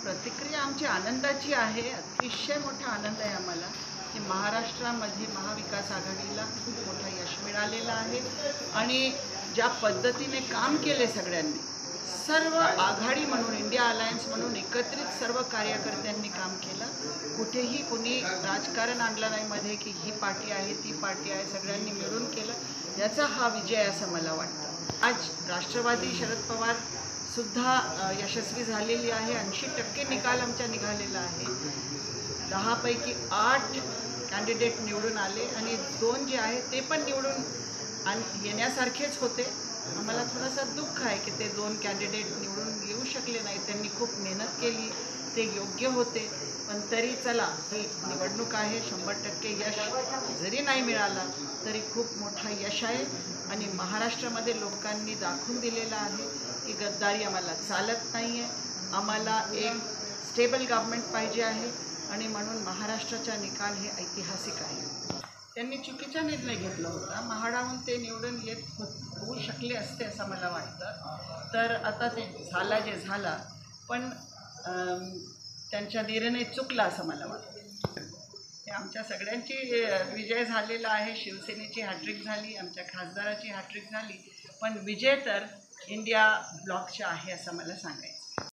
प्रतिक्रिया आमची आनंदाची आहे. अतिशय मोठा आनंद आहे आम्हाला की महाराष्ट्रामध्ये महाविकास आघाडीला खूप मोठं यश मिळालेलं आहे आणि ज्या पद्धतीने काम केले सगळ्यांनी, सर्व आघाडी म्हणून, इंडिया अलायन्स म्हणून एकत्रित सर्व कार्यकर्त्यांनी काम केलं. कुठेही कुणी राजकारण आणलं नाही मध्ये की ही पार्टी आहे ती पार्टी आहे, सगळ्यांनी मिळून केलं. याचा हा विजय असं मला वाटतं. आज राष्ट्रवादी शरद पवार सुद्धा यशस्वी झालेली आहे. 80% निकाल आमच्या निघालेला आहे. 10 पैकी 8 कॅन्डिडेट निवडून आले आणि 2 जे आहे ते पण निवडून येण्यासारखेच होते. आम्हाला थोडंसं दुःख आहे की ते 2 कॅन्डिडेट निवडून येऊ शकले नाही. त्यांनी खूप मेहनत केली, ते योग्य होते. पण तरी चला, ही निवडणूक आहे. 100% यश जरी नाही मिळाला तरी खूप मोठा यश आहे आणि महाराष्ट्रामध्ये लोकांनी दाखवून दिलेलं आहे की गद्दारी आम्हाला चालत नाही आहे. आम्हाला एक स्टेबल गव्हर्नमेंट पाहिजे आहे आणि म्हणून महाराष्ट्राचा निकाल हे ऐतिहासिक आहे. त्यांनी चुकीचा निर्णय घेतला होता. महाडाहून ते निवडून होऊ शकले असते असं मला वाटतं. तर आता ते झाला जे झाला, पण त्यांचा निर्णय चुकला असं मला वाटतं. हे आमच्या सगळ्यांची विजय झालेला आहे. शिवसेनेची हॅट्रिक झाली, आमच्या खासदाराची हॅट्रिक झाली, पण विजय तर इंडिया ब्लॉकचा आहे असं मला सांगायचं.